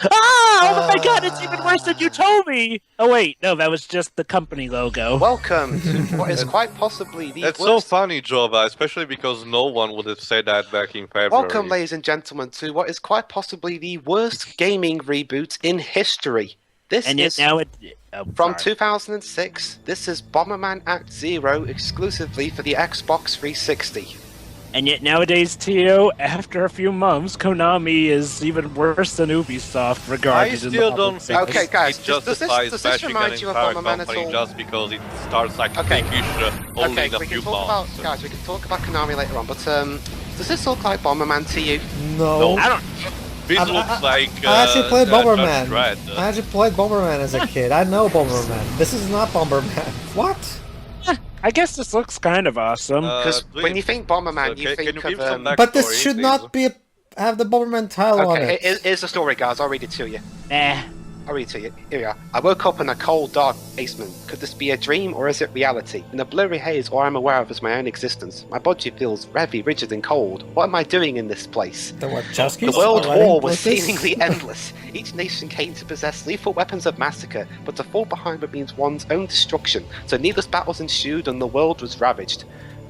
Oh my god, it's even worse than you told me! Oh wait, no, that was just the company logo. Welcome to what is quite possibly the That's worst... so funny, Jova, especially because no one would have said that back in February. Welcome, ladies and gentlemen, to what is quite possibly the worst gaming reboot in history. This And yet is now it... from 2006. This is Bomberman Act Zero exclusively for the Xbox 360. And yet nowadays, Tio, after a few months, Konami is even worse than Ubisoft regarded I in the still public don't think space. Okay, guys, it does this justifies remind bashing you of an entire Bomberman at company all? just because it starts like Okay. pinkish only in a we few can talk months. about guys. We can talk about Konami later on, but does this look like Bomberman to you? No. I don't... This looks like I actually played Judge Bomberman. Dredd. I actually played Bomberman as a kid. I know Bomberman. This is not Bomberman. What? I guess this looks kind of awesome. Because when you think Bomberman, So you can think you give of... some But this backstory, should please? not be have the Bomberman tile on Okay, it. here's the story, guys. I'll read it to you. Eh. I'll read it to you. Here we are. I woke up in a cold, dark basement. Could this be a dream or is it reality? In a blurry haze, all I'm aware of is my own existence. My body feels heavy, rigid, and cold. What am I doing in this place? The Wachowskis? The World Writing War was like this? seemingly endless. Each nation came to possess lethal weapons of massacre, but to fall behind would mean one's own destruction. So needless battles ensued and the world was ravaged.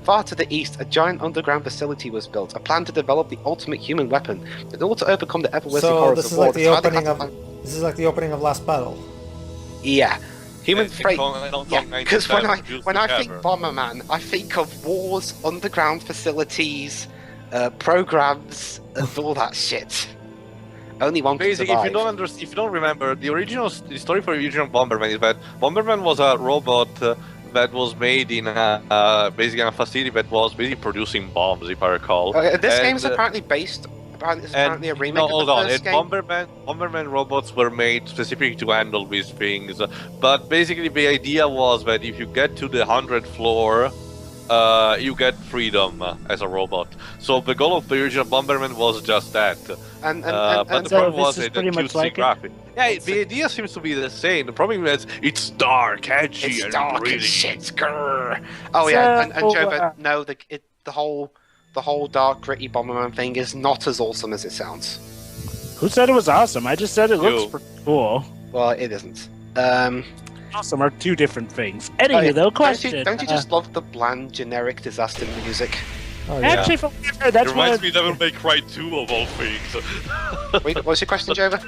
Far to the east, a giant underground facility was built, a plan to develop the ultimate human weapon. In order to overcome the ever-worsening So horrors this of is war, like the decided opening of to- this is like the opening of Last Battle. Yeah. Human Yes, freight. Yeah, Kong because when 97 produced I the think camera. Bomberman, I think of wars, underground facilities, programs, and all that shit. Only one can Basically, survive. if you don't remember, the story for the original Bomberman is that Bomberman was a robot that was made in basically a facility that was basically producing bombs, if I recall. This And, game is apparently based. It's apparently a remake no, of hold the on. first And game. Bomberman robots were made specifically to handle these things. But basically, the idea was that if you get to the 100th floor, you get freedom as a robot. So the goal of the original Bomberman was just that. And But the So problem this was is that pretty much QC like it? graphic. Yeah, the idea seems to be the same. The problem is it's dark, edgy, it's and dark gritty. and shit. Grrr. Oh yeah, and So, Joe, no, the whole dark gritty Bomberman thing is not as awesome as it sounds. Who said it was awesome? I just said it looks You. pretty cool. Well, it isn't. Awesome are two different things. Anyway, though, Don't question. you just love the bland, generic disaster music? Oh, yeah. Actually, from what I've heard, It that's one reminds of... me of Devil May Cry 2 of all things. Wait, what's your question, Jova?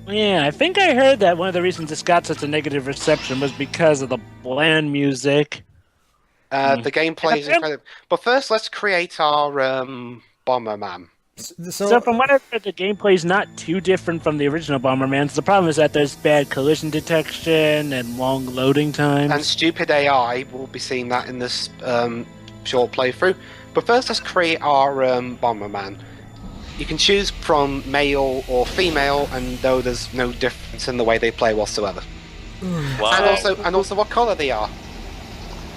Yeah, I think I heard that one of the reasons this got such a negative reception was because of the bland music. The gameplay is incredible. But first, let's create our Bomberman. So from what I've heard, the gameplay is not too different from the original Bomberman. The problem is that there's bad collision detection and long loading times. And stupid AI, we'll be seeing that in this short playthrough. But first, let's create our Bomberman. You can choose from male or female, and though there's no difference in the way they play whatsoever. Wow. And also what color they are.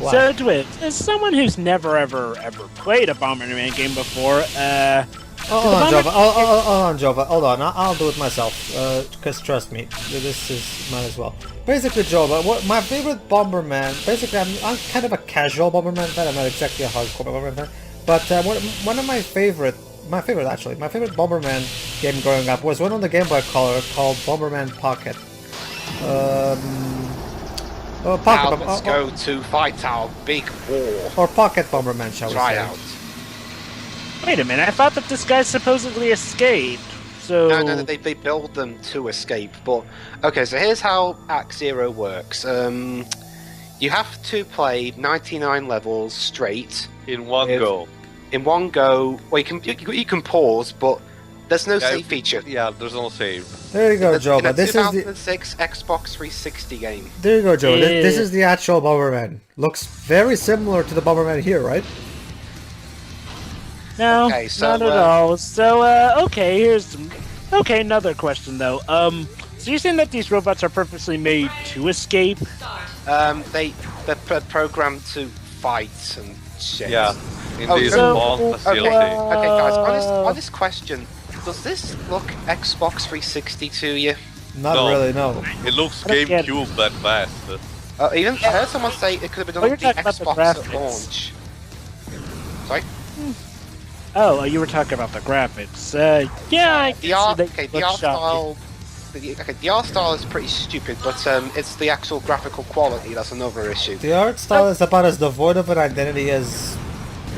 Wow. So, Dwibs, as someone who's never ever played a Bomberman game before, Hold on, Jova. Hold on, Jova. Hold on. I'll do it myself. Because trust me, this is might as well. Basically, Jova, what my favorite Bomberman. Basically, I'm kind of a casual Bomberman fan. I'm not exactly a hardcore Bomberman fan. But one of my favorite Bomberman game growing up was one on the Game Boy Color called Bomberman Pocket. Pocket. Now let's go to fight our big war. Or Pocket Bomberman, shall we Try say? out. wait a minute, I thought that this guy supposedly escaped. So No, they build them to escape. But okay, so here's how Act Zero works. You have to play 99 levels straight In one If- go. in one go. Well, you can pause, but there's no save feature. Yeah, there's no save. There you go, In Jova. a This is the 2006 Xbox 360 game. There you go, Joe. Yeah. This is the actual Bomberman. Looks very similar to the Bomberman here, right? no, Okay, so, not at all. So okay, another question though. So you're saying that these robots are purposely made to escape? They're programmed to fight and shit. Yeah, in Oh, this so- small okay. facility. Okay, guys. On this question, does this look Xbox 360 to you? Not No. really, no. It looks I don't get it. GameCube that fast. Even I heard someone say it could have been Oh, done you're with the talking about the Xbox at graphics. launch. Sorry. Oh, you were talking about the graphics. Yeah, I The can art, see okay, they the look art shocking. style. The art style is pretty stupid, but it's the actual graphical quality that's another issue. The art style is about as devoid of an identity as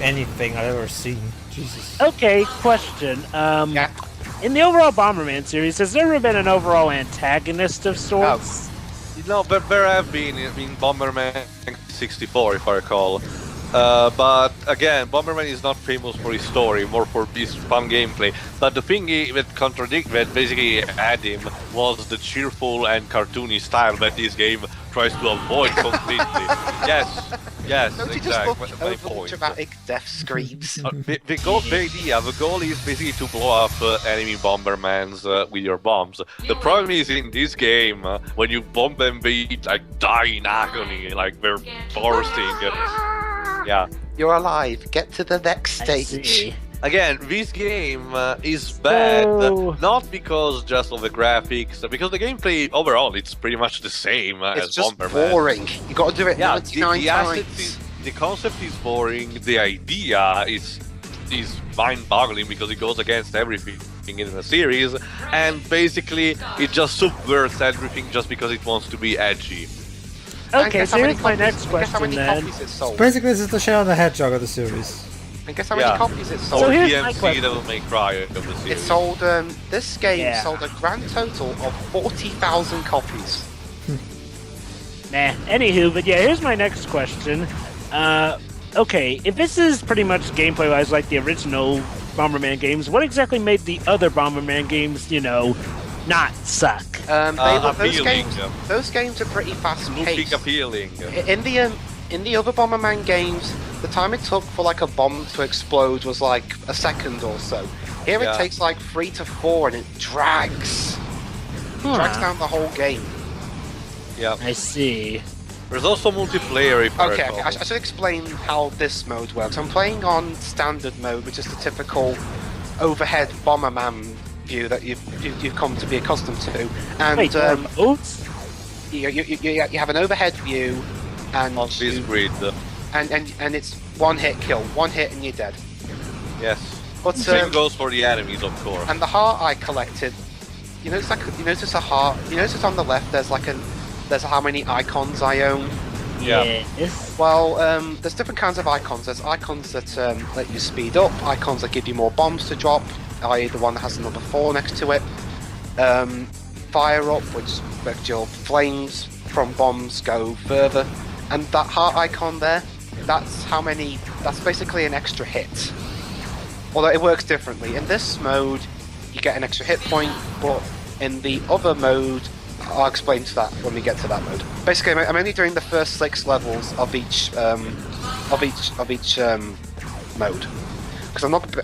anything I've ever seen. Jesus. Okay, question. Yeah. In the overall Bomberman series, has there ever been an overall antagonist of sorts? But there have been, Bomberman 64, if I recall. But again, Bomberman is not famous for his story, more for his fun gameplay. But the thing that basically had him was the cheerful and cartoony style that this game tries to avoid completely. Yes, Don't you exactly. just My love over point. dramatic death screams? The goal is basically to blow up enemy Bombermans with your bombs. The problem is in this game, when you bomb them, they like die in agony, like they're bursting. Yeah. You're alive. Get to the next I stage. see. Again, this game is bad, So- not because just of the graphics, because the gameplay overall it's pretty much the same It's as just Bomberman. boring. You got to do it Yeah, 99 the times. assets the concept is boring. The idea is mind-boggling because it goes against everything in the series, and basically it just subverts everything just because it wants to be edgy. And Okay, guess so how many here's my copies- next and guess how question many then. copies it sold? Basically, this is the Shadow the Hedgehog of the series. And guess how many Yeah. copies it So sold? here's my DMC question. Devil May Cry of the series. It sold, this game Yeah. sold a grand total of 40,000 copies. Nah, anywho, but yeah, here's my next question. Okay, if this is pretty much gameplay-wise like the original Bomberman games, what exactly made the other Bomberman games, not suck? Those Appealing. games are pretty fast Looking paced. appealing. In the other Bomberman games, the time it took for like a bomb to explode was like a second or so. Here Yeah. it takes like 3 to 4 and it drags. Drags down the whole game. Yeah. I see. There's also multiplayer if I Okay, recall. I should explain how this mode works. I'm playing on standard mode, which is the typical overhead Bomberman view that you've come to be accustomed to. And Wait, modes? you have an overhead view, and On this grid. and it's one hit kill, one hit and you're dead. Yes. But Same goes for the enemies, of course. and the heart I collected, you notice a heart. You notice on the left there's how many icons I own. Yeah. Yes. Well, there's different kinds of icons. There's icons that let you speed up, icons that give you more bombs to drop, i.e. the one that has the number 4 next to it. Fire up, which makes your flames from bombs go further. And that heart icon there, that's basically an extra hit. Although it works differently. In this mode, you get an extra hit point, but in the other mode, I'll explain to that when we get to that mode. Basically, I'm only doing the first 6 levels of each mode, because I'm not.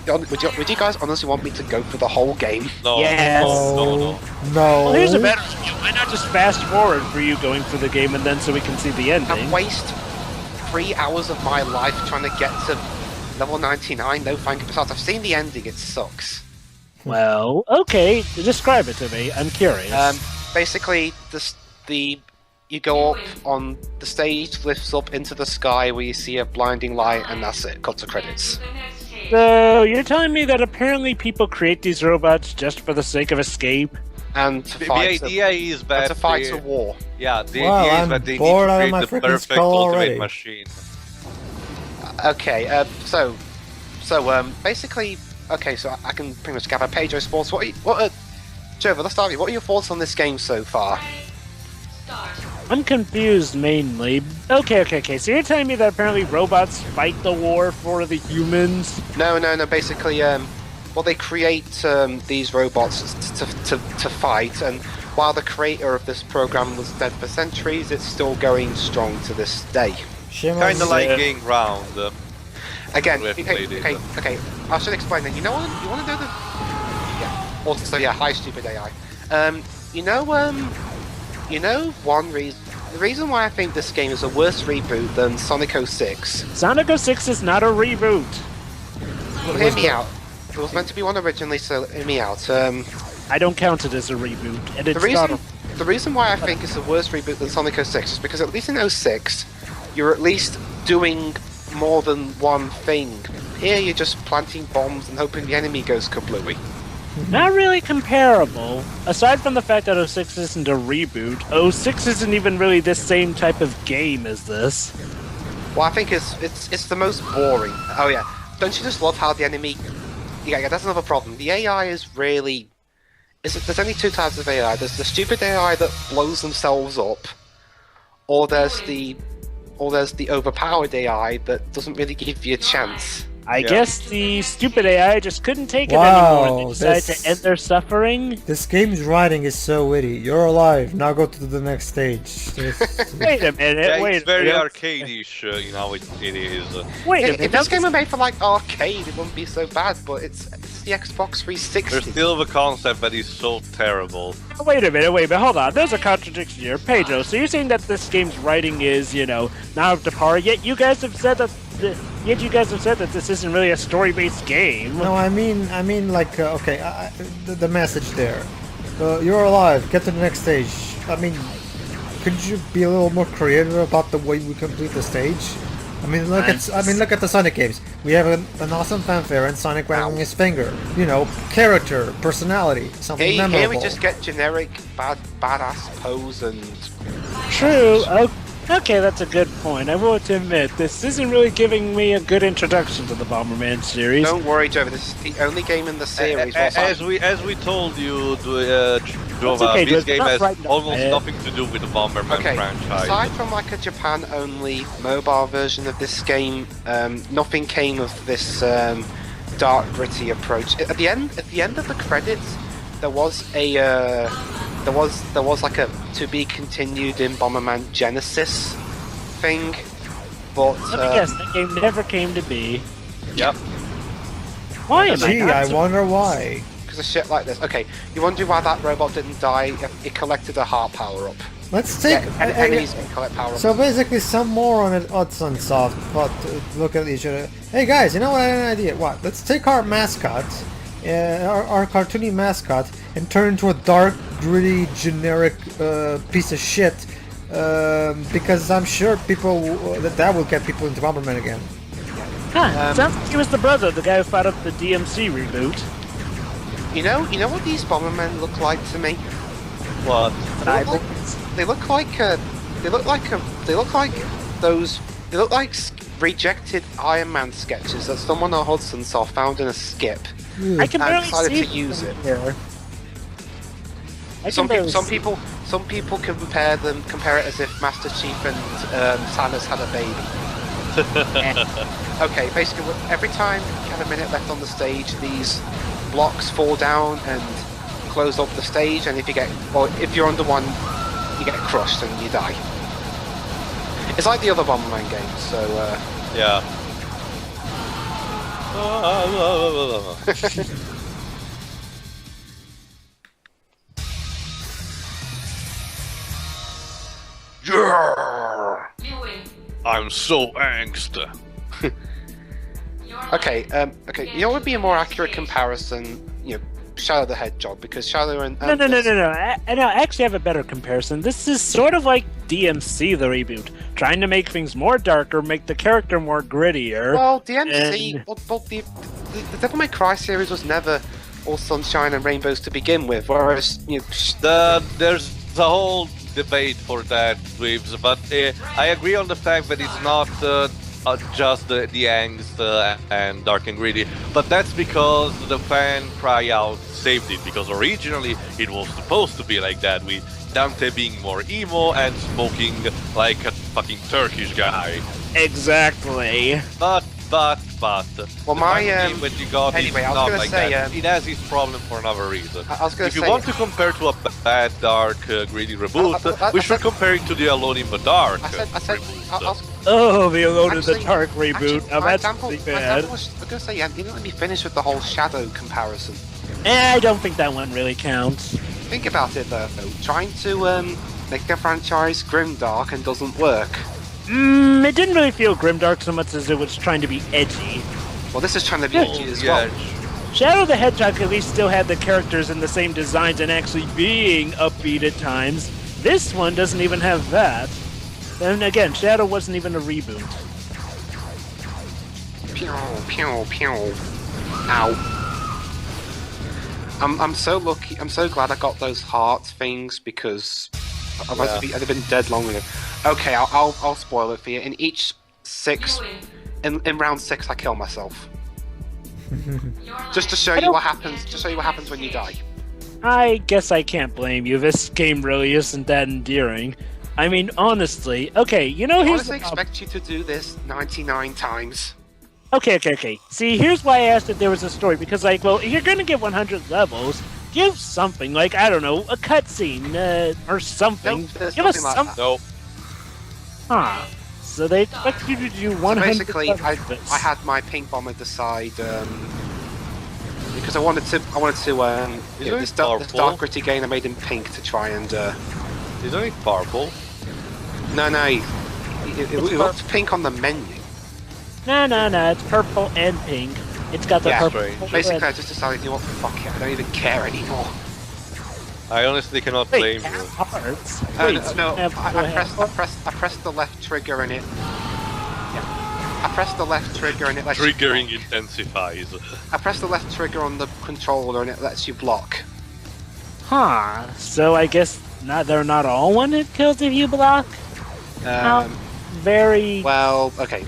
Would you guys honestly want me to go through the whole game? No. Yes. No. Well, here's a No. better idea. Why not just fast forward for you going through the game and then so we can see the ending? And waste 3 hours of my life trying to get to level 99? No, thank you. Besides, I've seen the ending. It sucks. Well, okay, describe it to me. I'm curious. Basically, you go up on the stage, lifts up into the sky where you see a blinding light, and that's it. Cut to credits. So, you're telling me that apparently people create these robots just for the sake of escape? And to The fight, idea is and that to fight they- a war. Yeah, the Well, idea is I'm that they need bored to out of create my the freaking perfect skull ultimate already. machine. Okay, so basically, okay, so I can pretty much gather Pedro Sports. Trevor, let's start with you. What are your thoughts on this game so far? I'm confused mainly. Okay. So you're telling me that apparently robots fight the war for the humans? No. Basically, they create these robots to fight, and while the creator of this program was dead for centuries, it's still going strong to this day. Shame Kind of on- like Game Round. Again, We have played it. okay. I should explain that. You want to know the? Yeah. Also, yeah. Hi, stupid AI. One reason. The reason why I think this game is a worse reboot than Sonic 06. Sonic 06 is not a reboot. Well, hear me out. It was meant to be one originally, so hear me out. I don't count it as a reboot. And it's The not reason, a... the reason why I think it's a worse reboot than Sonic 06 is because at least in 06, you're at least doing more than one thing. Here you're just planting bombs and hoping the enemy goes kablooey. Not really comparable. Aside from the fact that 06 isn't a reboot, 06 isn't even really the same type of game as this. Well, I think it's the most boring. Oh yeah, don't you just love how the enemy? Yeah, that's another problem. The AI is really. There's only two types of AI. There's the stupid AI that blows themselves up, or there's the overpowered AI that doesn't really give you a chance. I guess the stupid AI just couldn't take it anymore and they decided to end their suffering. This game's writing is so witty. You're alive, now go to the next stage. Wait a minute, Yeah, wait it's very a minute. arcade-ish, you know, it is. Wait a minute. If this game were made for like arcade, it wouldn't be so bad. But it's the Xbox 360. There's still the concept that is so terrible. Wait a minute, hold on. There's a contradiction here. Pedro, so you're saying that this game's writing is, not up to par, yet you guys have said that this isn't really a story-based game. No, I mean, like, okay, the message there. You're alive. Get to the next stage. I mean, could you be a little more creative about the way we complete the stage? I mean, look at the Sonic games. We have an awesome fanfare and Sonic wagging his finger. Character, personality, something memorable. Here we just get generic badass pose and. True. Okay, that's a good point. I will admit, this isn't really giving me a good introduction to the Bomberman series. Don't worry, Joe. This is the only game in the series. As we told you, Jova, this game has almost nothing to do with the Bomberman franchise. Aside from like a Japan-only mobile version of this game, nothing came of this dark, gritty approach. At the end of the credits, there was like a to be continued in Bomberman Genesis thing, but yes, that game never came to be. Yep. Why am I wonder why. Because of shit like this. Okay, you wonder why that robot didn't die? It collected a heart power-up. Let's take... enemies can collect power-ups. So basically some more on an Hudson Soft, but look at each other. Hey guys, you know what, I have an idea. What? Let's take our mascot, our cartoony mascot, and turn into a dark, gritty, generic piece of shit, because I'm sure people that will get people into Bomberman again. Sounds like he was the brother, the guy who fought up the DMC reboot. You know what these Bombermen look like to me? What? They look like rejected Iron Man sketches that someone on Hudson Soft found in a skip. I can barely decided see to use it. Here. Some people compare it as if Master Chief and Samus had a baby. Okay, basically every time you have a minute left on the stage, these blocks fall down and close up the stage, and if you're under one, you get crushed and you die. It's like the other Bomberman games, so yeah. Yeah! I'm so angst. Okay, you know what would be a more accurate comparison? Shadow the Hedgehog, because Shadow and... No. I actually have a better comparison. This is sort of like DMC, the reboot. Trying to make things more darker, make the character more grittier. Well, DMC... The Devil May Cry series was never all sunshine and rainbows to begin with, whereas, there's the whole debate for that, Dwibs, but I agree on the fact that it's not just the angst and dark and gritty, but that's because the fan cry out saved it, because originally it was supposed to be like that, with Dante being more emo and smoking like a fucking Turkish guy. Exactly. But well, my when you got anyway, is I was not gonna like say, that. It has its problem for another reason. If you say, want to compare to a bad, dark, gritty reboot, we should compare it to the Alone in the Dark reboot. The Alone in the Dark reboot. That's pretty bad. I was gonna say, you didn't let me finish with the whole Shadow comparison. I don't think that one really counts. Think about it though. Trying to make a franchise grimdark and doesn't work. It didn't really feel grimdark so much as it was trying to be edgy. Well, this is trying to be edgy as well. Shadow the Hedgehog at least still had the characters in the same designs and actually being upbeat at times. This one doesn't even have that. Then again, Shadow wasn't even a reboot. Pew, pew, pew. Ow. I'm so lucky. I'm so glad I got those heart things because I'd have been dead long enough. Okay, I'll spoil it for you. In each 6, in round 6, I kill myself. Just to show you what happens. To show you what happens when you die. I guess I can't blame you. This game really isn't that endearing. I mean, honestly. Okay, you know, I here's honestly expect you to do this 99 times. Okay. See, here's why I asked if there was a story, because, like, well, if you're gonna give 100 levels, give something, like, I don't know, a cutscene, or something. Nope, there's give us nothing like that. Nope. Huh. So they expect you to do 100 So basically, I levels. had my pink bomber decide, because I wanted to, this dark gritty game I made in pink to try and, Isn't it purple? No, it looked pink on the menu. No, it's purple and pink. It's got the Yeah, purple. strange. Basically, I just decided, you know what, fuck it, I don't even care anymore. I honestly cannot Wait, blame you. hearts. No, Wait, I pressed the left trigger and it... Yeah. I pressed the left trigger and it lets Triggering you... intensifies. I pressed the left trigger on the controller and it lets you block. Huh. So I guess they're not all one-hit kills if you block? Very... Well, okay.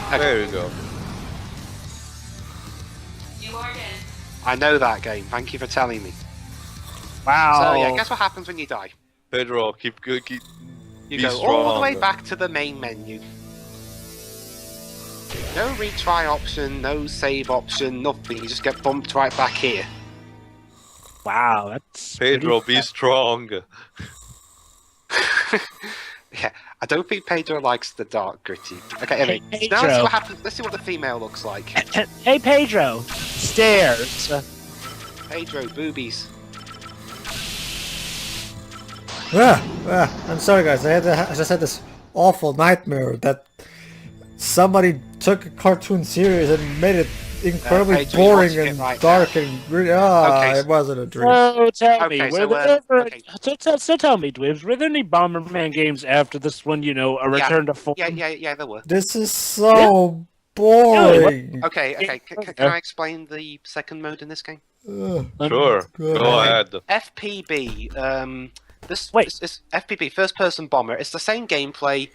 There you go. You are dead. I know that game, thank you for telling me. Wow. So yeah, guess what happens when you die? Pedro, keep You be go strong. all the way back to the main menu. No retry option, no save option, nothing. You just get bumped right back here. Wow, that's... Pedro, pretty be strong. Yeah, I don't think Pedro likes the dark gritty. Okay, anyway, Hey, now let's see Pedro. what happens. Let's see what the female looks like. Hey, Pedro. Stairs. Pedro, boobies. I'm sorry, guys. I just had this awful nightmare that somebody took a cartoon series and made it incredibly Pedro, you're boring watching it and right dark and really. Okay, It wasn't a dream. So tell me, Okay, were so, there ever... okay. So tell me, Dwibs, were there any Bomberman games after this one, you know, a return to form? Yeah, there were. This is so boring. Okay, can I explain the second mode in this game? Sure, go ahead. FPB, this FPB, first person bomber, it's the same gameplay,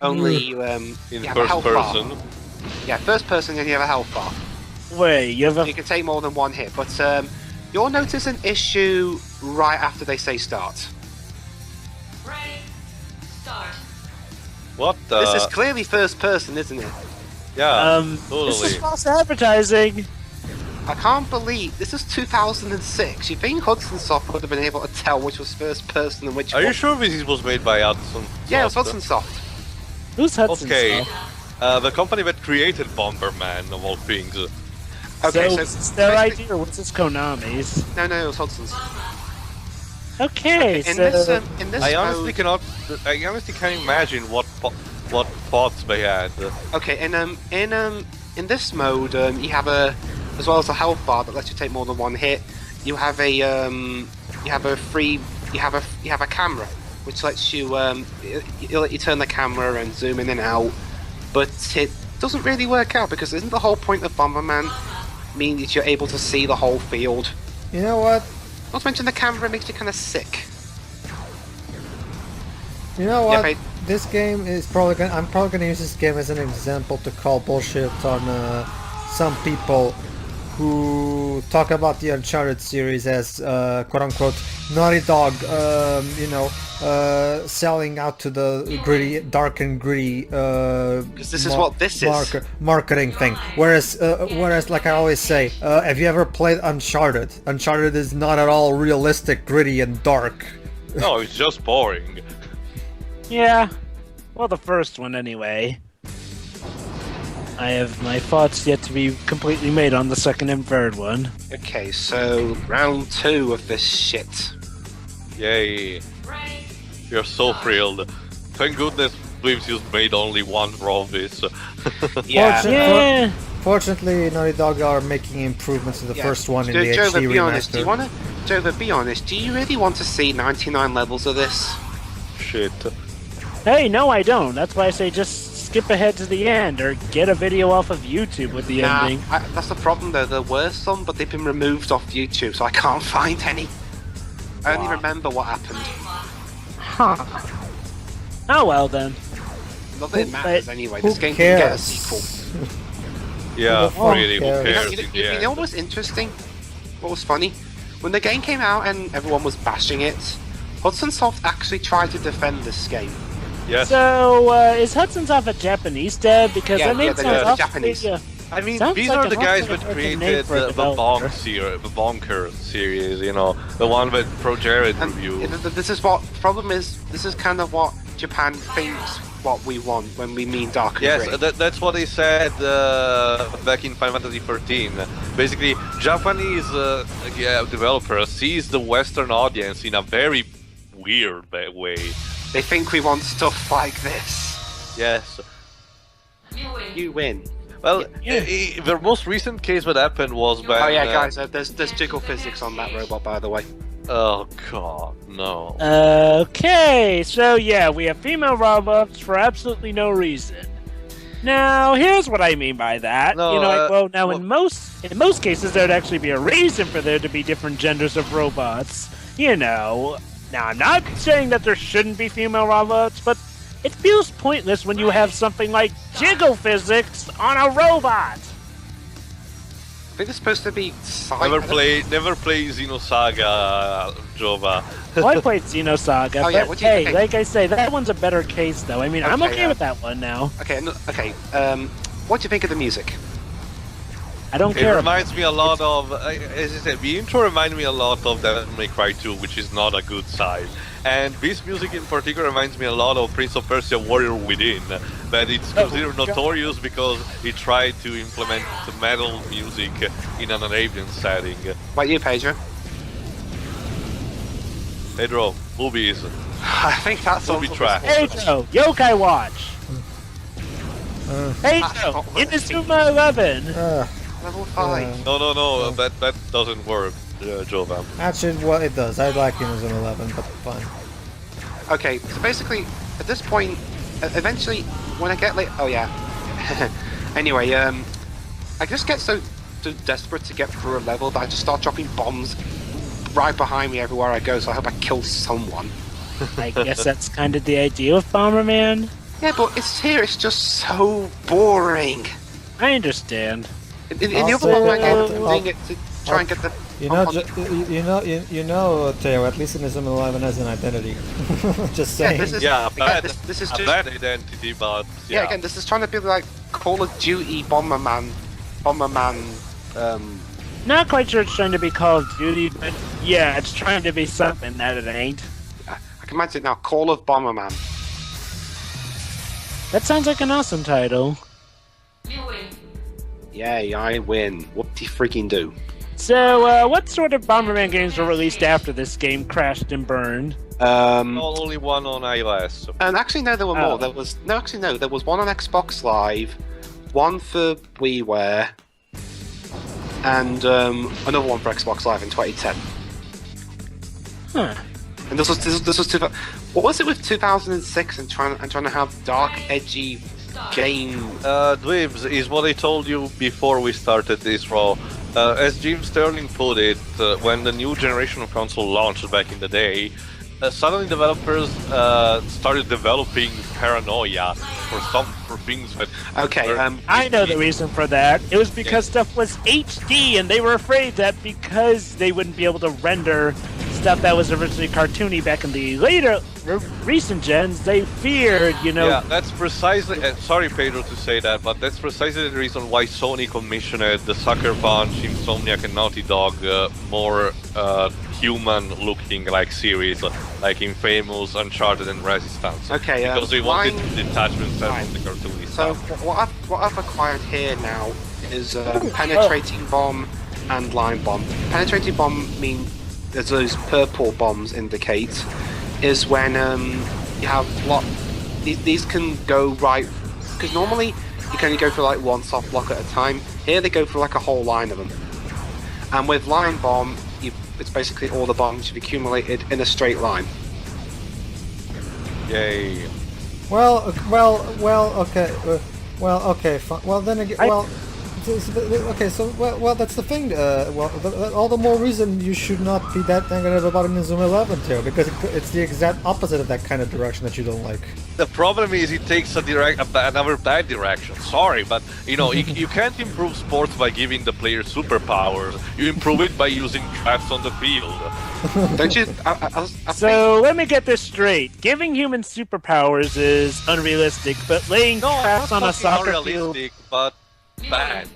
only In you have a first health bar. person. Yeah, first person and you have a health bar. Wait, you have a... You can take more than one hit, but you'll notice an issue right after they say start. Ready. Start. What the? This is clearly first person, isn't it? Yeah, This is totally. false advertising. I can't believe this is 2006. You think Hudson Soft would have been able to tell which was first person and which Are you was... sure this was made by Hudson? Yeah, it was Soft? Hudson Soft. Who's Hudson Okay, Soft? the company that created Bomberman, of all things. Okay, so so is this their basically- idea or what's this Konami's? No, it was Hudson's. Okay, In so... this I honestly mode, cannot. I honestly can't imagine what thoughts they had. okay, in this mode, you have as well as a health bar that lets you take more than one hit. You have a camera which lets you it'll let you turn the camera and zoom in and out, but it doesn't really work out because isn't the whole point of Bomberman mean that you're able to see the whole field? You know what? Not to mention the camera makes you kind of sick. You know Yeah, what? but- This game is probably gonna. I'm probably gonna use this game as an example to call bullshit on some people who talk about the Uncharted series as quote unquote Naughty Dog, selling out to the gritty, dark and gritty. Because this is what this is. Marketing thing. Whereas, like I always say, have you ever played Uncharted? Uncharted is not at all realistic, gritty, and dark. No, it's just boring. Yeah. Well, the first one, anyway. I have my thoughts yet to be completely made on the second and third one. Okay, so round 2 of this shit. Yay! Ready. We are so thrilled. Thank goodness Dwibs used made only one of this. Yeah. Yeah. Fortunately, Naughty Dog are making improvements to the first one in the Jova, HD be honest. Do remaster. you wanna, Jova, be honest. Do you really want to see 99 levels of this? Shit. Hey, no, I don't. That's why I say just skip ahead to the end or get a video off of YouTube with the ending. That's the problem though. There were some, but they've been removed off YouTube, so I can't find any. I only remember what happened. Huh. Oh well then. Not that it matters anyway. This game cares? can get a sequel. Yeah, Oh, really, who yeah. cares? You know what was interesting? What was funny? When the game came out and everyone was bashing it, Hudson Soft actually tried to defend this game. Yes. So, is Hudson Soft a Japanese dub? Because Yeah, that name they're sounds awfully, Japanese. I mean, Sounds these like are an the guys awfully that American name created for a the developer. Bonker series, you know, the one that Pro Jared And reviewed. this is what the problem is. This is kind of what Japan thinks what we want when we mean dark and Yes, gritty. that's what they said back in Final Fantasy 13. Basically, Japanese developers sees the Western audience in a very weird way. They think we want stuff like this. Yes. You win. You win. Well, Yeah. the most recent case that happened was when... Oh yeah, guys. There's jiggle physics on that robot, by the way. Oh god, no. Okay, so yeah, we have female robots for absolutely no reason. Now, here's what I mean by that. No, you know, like, well, now well- in most cases, there'd actually be a reason for there to be different genders of robots. You know, now I'm not saying that there shouldn't be female robots, but it feels pointless when you have something like jiggle physics on a robot. I think it's supposed to be Never play Xenosaga, Jova. Well, I played Xenosaga, Oh, yeah, but what do you hey, think? like I say, that one's a better case, though. I mean, I'm Okay, okay yeah. with that one now. Okay, okay. What do you think of the music? I don't It care. reminds me a lot of, as I said, the intro reminds me a lot of Devil May Cry 2, which is not a good sign. And this music in particular reminds me a lot of Prince of Persia Warrior Within, but it's considered notorious because it tried to implement the metal music in an Arabian setting. What you, Pedro? Pedro, movies. I think that's Movie all. track. Pedro, Yokai Watch. Pedro, Inazuma 11. Level 5. No, that doesn't work, Jova. Actually, well, it does. I like Inazuma 11, but fine. Okay, so basically, at this point, eventually, when I get like, oh yeah. Anyway, I just get so desperate to get through a level that I just start dropping bombs right behind me everywhere I go. So I hope I kill someone. I guess that's kind of the idea of Bomberman. Yeah, but it's just so boring. I understand. In the other Also, one, I get I'll- doing it to try and get the. You know, Theo, at least Inazuma 11 has an identity. Just Yeah, saying. this is Yeah, again, this is a just bad identity, but yeah. Again, this is trying to be like Call of Duty Bomberman. Not quite sure it's trying to be Call of Duty, but yeah, it's trying to be something that it ain't. I can imagine it now. Call of Bomberman. That sounds like an awesome title. You win. Yay, I win. Whoop-de freaking do. So, what sort of Bomberman games were released after this game crashed and burned? only one on iOS. And actually, no, there were more. Oh. There was there was one on Xbox Live, one for WiiWare, and another one for Xbox Live in 2010. Huh. And this was what was it with 2006 and trying to have dark, edgy game? Dwibs is what I told you before we started this raw. As Jim Sterling put it, when the new generation of console launched back in the day, suddenly developers started developing paranoia for things that. Okay, I know the reason for that. It was because stuff was HD, and they were afraid that because they wouldn't be able to render stuff that was originally cartoony back in the later, recent gens, they feared, Yeah, that's precisely. Sorry, Pedro, to say that, but that's precisely the reason why Sony commissioned the Sucker Punch, Insomniac, and Naughty Dog more human-looking like series, like Infamous, Uncharted, and Resistance. Okay, because they wanted line- detachment Fine. from the cartoony so stuff. what I've acquired here now is penetrating bomb and line bomb. Penetrating bomb mean as those purple bombs indicate is when you have these can go right, because normally you can only go for like one soft block at a time. Here they go for like a whole line of them, and with line bomb it's basically all the bombs you've accumulated in a straight line. Yay. Okay. Well, then again, okay. So, that's the thing. All the more reason you should not be that negative about Inazuma 11 too, because it's the exact opposite of that kind of direction that you don't like. The problem is it takes another bad direction. Sorry, but you can't improve sports by giving the players superpowers. You improve it by using traps on the field. Don't you? So let me get this straight. Giving humans superpowers is unrealistic, but laying traps on a soccer field... but bad.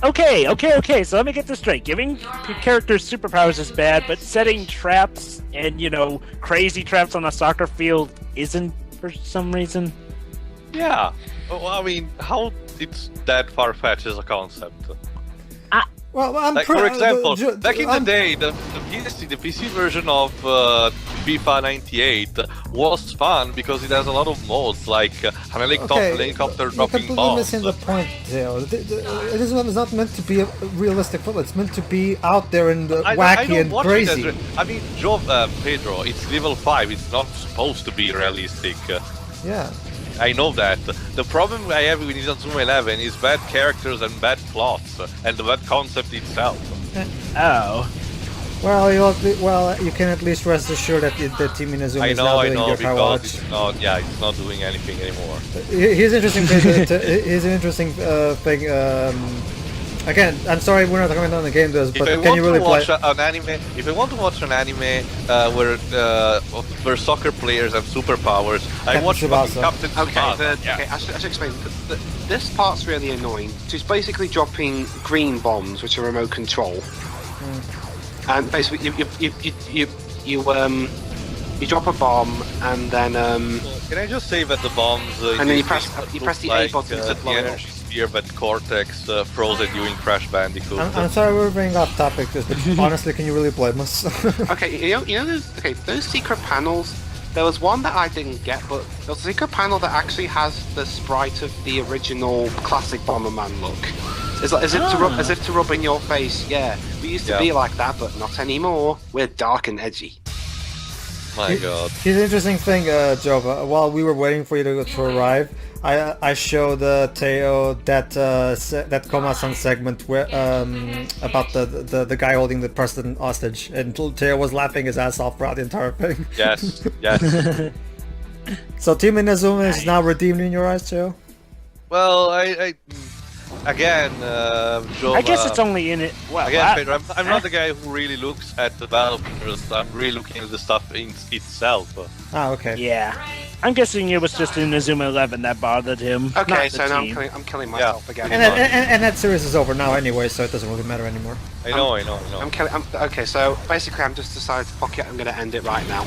Okay. So let me get this straight. Giving characters superpowers is bad, but setting traps and, crazy traps on a soccer field isn't for some reason. Yeah. Well, I mean, how it's that far-fetched as a concept? For example, back in the day, the PC version of FIFA 98 was fun because it has a lot of modes, like an helicopter dropping bombs. You're missing the point, Theo. This one is not meant to be a realistic football. It's meant to be out there and wacky and crazy. I mean, Pedro, it's level 5. It's not supposed to be realistic. Yeah. I know that. The problem I have with Inazuma 11 is bad characters and bad plots, and the bad concept itself. Oh. Well, you can at least rest assured that the Team Inazuma is now doing your power watch. It's not doing anything anymore. Here's an interesting thing. Again, I'm sorry we're not commenting on the game, but can you really play? If I want to watch an anime where soccer players have superpowers, I watch Captain Tsubasa. Okay, I should explain. This part's really annoying. So it's basically dropping green bombs, which are remote control, and basically you drop a bomb and then. Can I just say that the bombs? And then you press the A button to blow it up. That Cortex froze at you in Crash Bandicoot. I'm sorry we're bringing off topic, but honestly, can you really blame us? Okay, those secret panels. There was one that I didn't get, but there was a secret panel that actually has the sprite of the original classic Bomberman look. It's like, as if to rub in your face. Yeah, we used to be like that, but not anymore. We're dark and edgy. My God. Here's an interesting thing, Jova. While we were waiting for you to arrive, I showed Theo that Koma-san segment where about the guy holding the president hostage, and Theo was laughing his ass off throughout the entire thing. Yes. So Team Inazuma is now redeemed in your eyes, Theo? Well, again, Joe, I guess it's only in it. Well, again, Pedro, I'm not the guy who really looks at the developers. I'm really looking at the stuff in itself. Ah, okay. Yeah. I'm guessing it was just in Inazuma 11 that bothered him. Okay, so now I'm killing myself again. And that series is over now anyway, so it doesn't really matter anymore. I know. Okay, so basically I'm just decided to fuck it, I'm gonna end it right now.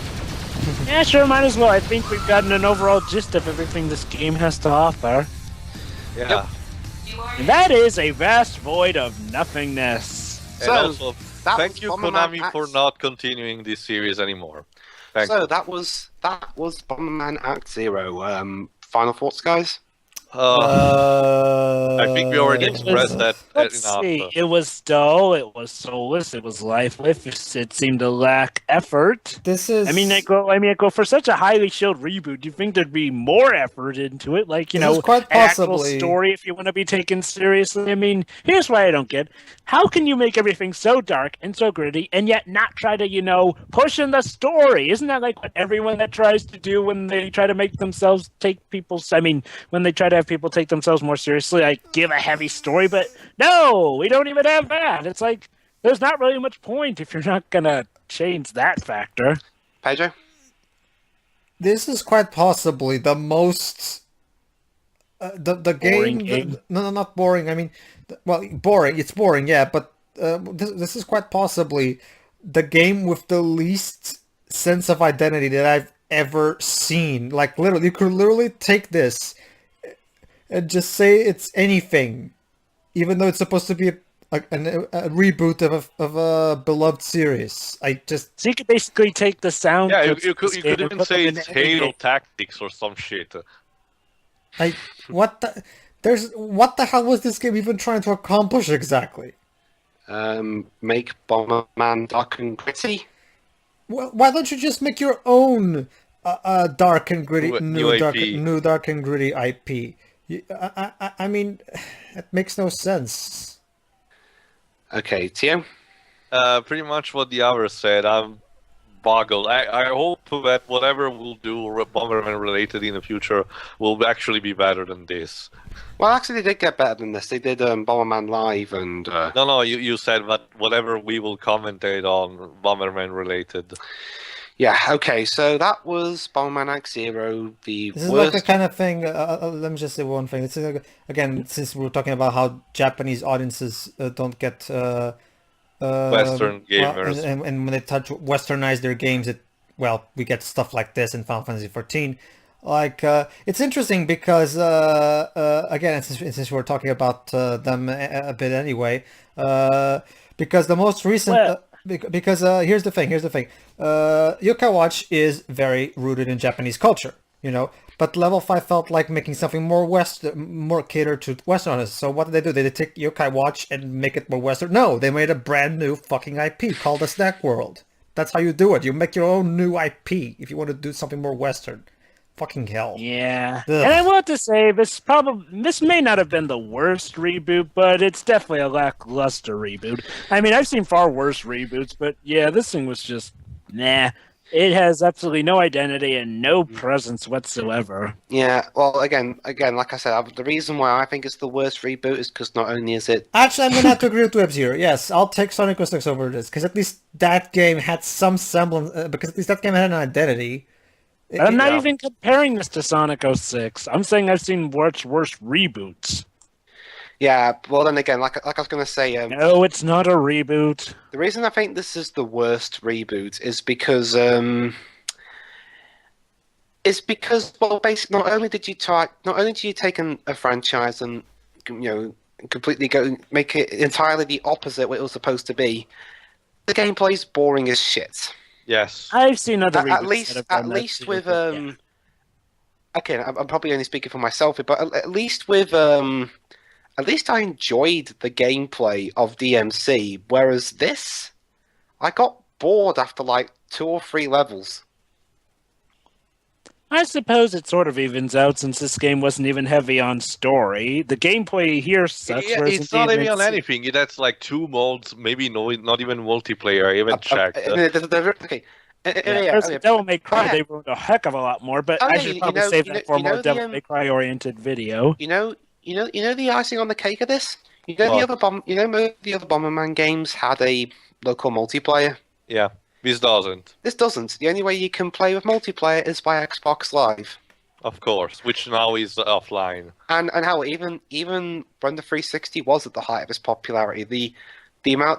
Yeah, sure, might as well. I think we've gotten an overall gist of everything this game has to offer. Yeah. And that is a vast void of nothingness. And also, thank you, Konami, for not continuing this series anymore. Thank you. That was Bomberman Act 0. Final thoughts, guys? I think we already expressed that Let's enough. see. It was dull, it was soulless, it was lifeless, it seemed to lack effort. I go for such a highly shielded reboot, you think there'd be more effort into it, like, quite actual possibly story if you want to be taken seriously. I mean, here's what I don't get. How can you make everything so dark and so gritty and yet not try to, push in the story? Isn't that like what everyone that tries to do when they try to make themselves when they try to have people take themselves more seriously, like give a heavy story, but no, we don't even have that. It's like there's not really much point if you're not gonna change that factor. Pedro? This is quite possibly the most the game. No, not boring. I mean, boring. It's boring, yeah, but this is quite possibly the game with the least sense of identity that I've ever seen. Like, literally, you could literally take this and just say it's anything, even though it's supposed to be a reboot of a beloved series. So you could basically take the sound. Yeah, you could even say it's Halo Tactics or some shit. What the hell was this game even trying to accomplish exactly? Make Bomberman dark and gritty. Well, why don't you just make your own dark and gritty, New IP. new dark and gritty IP. I mean, it makes no sense. Okay, Tio? Pretty much what the others said. I'm boggled. I hope that whatever we'll do Bomberman related in the future will actually be better than this. Well, actually, they did get better than this. They did Bomberman Live and... No, you said that whatever we will commentate on Bomberman related. Yeah, okay, so that was Bomberman X Zero, the This is worst... like the kind of thing. Let me just say one thing. It's again, since we're talking about how Japanese audiences don't get Western gamers. and when they westernize their games, we get stuff like this in Final Fantasy 14. Like it's interesting because again, since we're talking about them a bit anyway, because the most recent. Because here's the thing. Yokai Watch is very rooted in Japanese culture, But Level 5 felt like making something more catered to Westerners. So what did they do? Did they take Yokai Watch and make it more Western? No, they made a brand new fucking IP called the Snack World. That's how you do it. You make your own new IP if you want to do something more Western. Fucking hell. Yeah. Ugh. And I want to say this may not have been the worst reboot, but it's definitely a lackluster reboot. I mean, I've seen far worse reboots, but yeah, this thing was just nah. It has absolutely no identity and no presence whatsoever. Yeah, well, again, like I said, the reason why I think it's the worst reboot is because not only is it... Actually, I'm going to have to agree with Dwibs here. Yes, I'll take Sonic 06 over this, because at least that game had some semblance, because at least that game had an identity. I'm not even comparing this to Sonic 06. I'm saying I've seen worse reboots. Yeah, well then again, like I was going to say... no, it's not a reboot. The reason I think this is the worst reboot is because... well, basically, not only did you take a franchise and, completely make it entirely the opposite what it was supposed to be, the gameplay's boring as shit. Yes. I've seen other reboots At least with okay, I'm probably only speaking for myself, but at least with at least I enjoyed the gameplay of DMC, whereas this, I got bored after like 2 or 3 levels. I suppose it sort of evens out since this game wasn't even heavy on story. The gameplay here sucks. Yeah, it's not heavy on anything. That's like 2 modes, maybe not even multiplayer. I even checked. Okay. Devil May Cry, they wrote a heck of a lot more, but I should probably save that for a more Devil May Cry oriented video. You know the icing on the cake of this. The other Bomberman games had a local multiplayer. Yeah, this doesn't. This doesn't. The only way you can play with multiplayer is by Xbox Live. Of course, which now is offline. And how even when the 360 was at the height of its popularity, the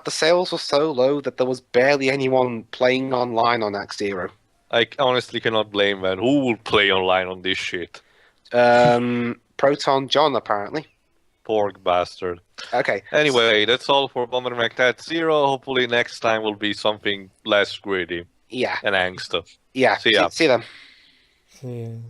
sales were so low that there was barely anyone playing online on X-Zero. I honestly cannot blame them. Who will play online on this shit? Proton John, apparently. Poor bastard. Okay. Anyway, that's all for Bomberman X-Zero. Hopefully next time will be something less gritty. Yeah. And angst. Yeah. See ya. See them. See.